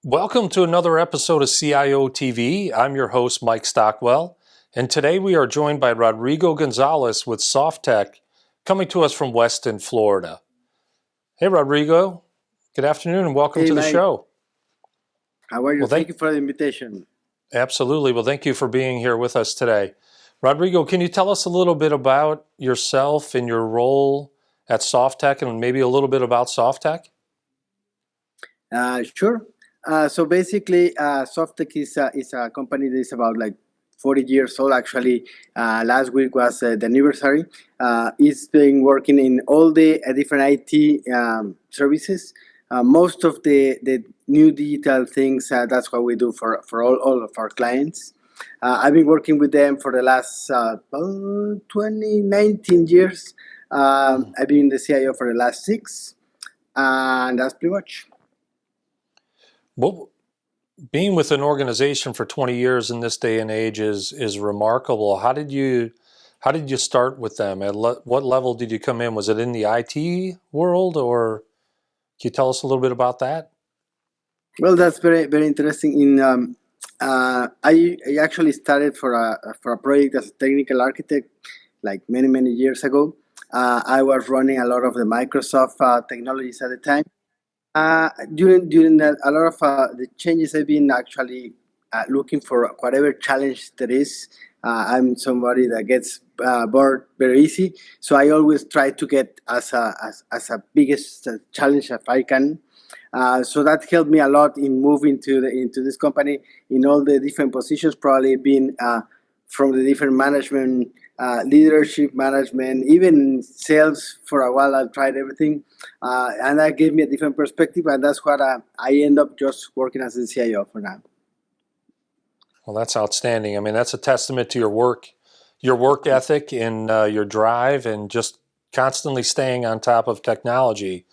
Welcome to another episode of CIOtv. I'm your host, Mike Stockwell, and today we are joined by Rodrigo Gonzalez with Softtek, coming to us from Weston, Florida. Hey, Rodrigo. Good afternoon and welcome Hey, to the Mike. show. How are you? Well, Thank you for the invitation. Absolutely. Well, thank you for being here with us today. Rodrigo, can you tell us a little bit about yourself and your role at Softtek and maybe a little bit about Softtek? Sure. So basically, Softtek is a company that is about like 40 years old. Actually, last week was the anniversary. It's been working in all the different IT services. Most of the new digital things, that's what we do for all of our clients. I've been working with them for the last 19 years. I've been the CIO for the last 6, and that's pretty much. Well, being with an organization for 20 years in this day and age is remarkable. How did you start with them? At what level did you come in? Was it in the IT world, or can you tell us a little bit about that? Well, that's very interesting. I actually started for a project as a technical architect like many years ago. I was running a lot of the Microsoft technologies at the time. During that, a lot of the changes, I've been actually looking for whatever challenge there is. I'm somebody that gets bored very easy, so I always try to get as a biggest challenge if I can. So that helped me a lot in moving into this company in all the different positions, probably being from the different management, leadership management, even sales. For a while I've tried everything, and that gave me a different perspective, and that's what I end up just working as a CIO for now. Well, that's outstanding. I mean, that's a testament to your work ethic and your drive and just constantly staying on top of technology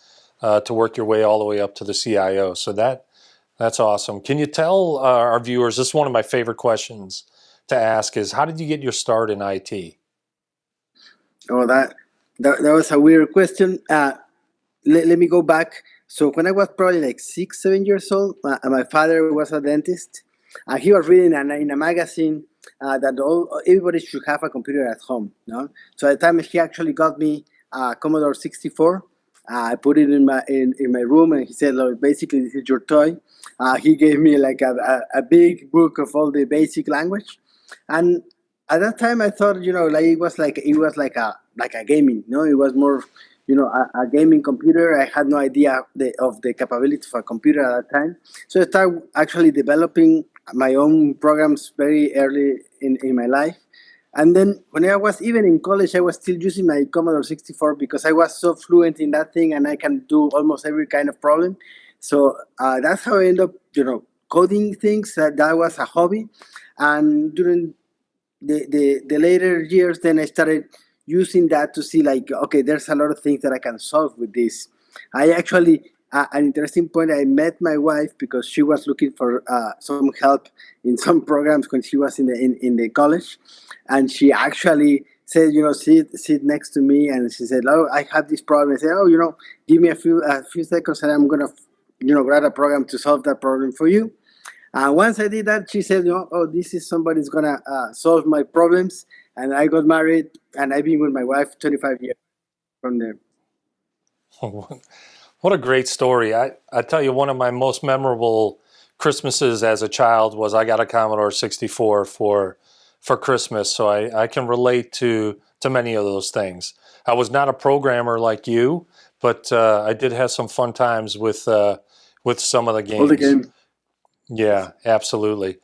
to work your way all the way up to the CIO. So that's awesome. Can you tell our viewers, this is one of my favorite questions to ask, is how did you get your start in IT? Oh, that was a weird question. Let me go back. So when I was probably like 6, 7 years old, my father was a dentist. He was reading in a magazine that everybody should have a computer at home. No? So at the time he actually got me a Commodore 64. I put it in my room, and he said, "Look, basically this is your toy." He gave me like a big book of all the basic language, and at that time I thought, like it was like a gaming. It was more, a gaming computer. I had no idea of the capabilities of a computer at that time, so I started actually developing my own programs very early in my life. And then when I was even in college, I was still using my Commodore 64 because I was so fluent in that thing, and I can do almost every kind of problem. So that's how I ended up, coding things. That was a hobby. And during the later years, then I started using that to see like, okay, there's a lot of things that I can solve with this. I actually, an interesting point, I met my wife because she was looking for some help in some programs when she was in the college, and she actually said, sit next to me, and she said, "Oh, I have this problem." I said, "Oh, give me a few seconds, and I'm gonna, write a program to solve that problem for you." Once I did that, she said, "Oh, this is somebody's gonna solve my problems." And I got married, and I've been with my wife 25 years from there. What a great story. I tell you, one of my most memorable Christmases as a child was I got a Commodore 64 for Christmas, so I can relate to many of those things. I was not a programmer like you, but I did have some fun times with some of the games. All the game. Yeah, absolutely.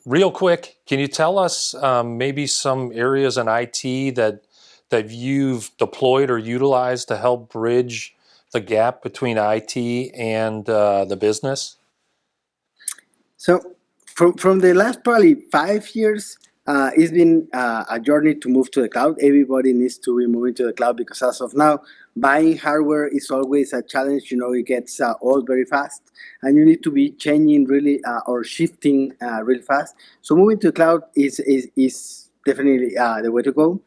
Real quick, can you tell us maybe some areas in IT that you've deployed or utilized to help bridge the gap between IT and the business? So from the last probably 5 years, it's been a journey to move to the cloud. Everybody needs to be moving to the cloud because as of now, buying hardware is always a challenge. It gets old very fast, and you need to be changing really or shifting really fast. So moving to the cloud is definitely the way to go.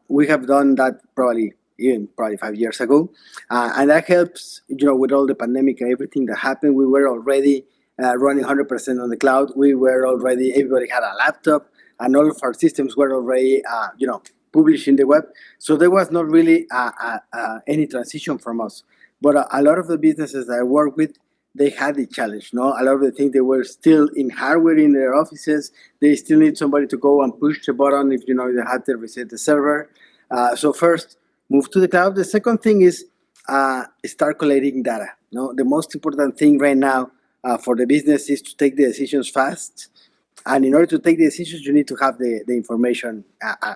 We have done that probably even probably 5 years ago. And that helps, with all the pandemic and everything that happened. We were already running 100% on the cloud. Everybody had a laptop, and all of our systems were already, published in the web. So there was not really any transition from us. But a lot of the businesses that I work with, they had the challenge. No, a lot of the things, they were still in hardware in their offices. They still need somebody to go and push the button if they had to reset the server. So first, move to the cloud. The second thing is start collating data. No, the most important thing right now for the business is to take the decisions fast. And in order to take the decisions, you need to have the information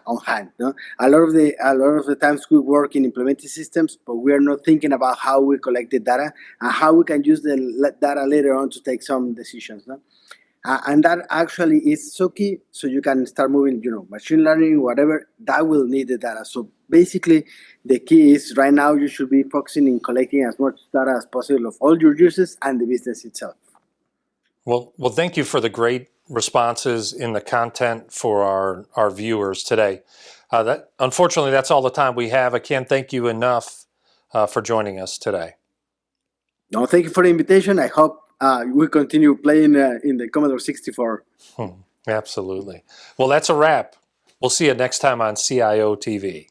on hand. No? A lot of the times we work in implementing systems, but we are not thinking about how we collect the data and how we can use the data later on to take some decisions. No? And that actually is so key. So you can start moving, machine learning, whatever, that will need the data. So basically, the key is right now you should be focusing in collecting as much data as possible of all your users and the business itself. Well, thank you for the great responses in the content for our viewers today. Unfortunately, that's all the time we have. I can't thank you enough for joining us today. No, thank you for the invitation. I hope we continue playing in the Commodore 64. Absolutely. Well, that's a wrap. We'll see you next time on CIOtv.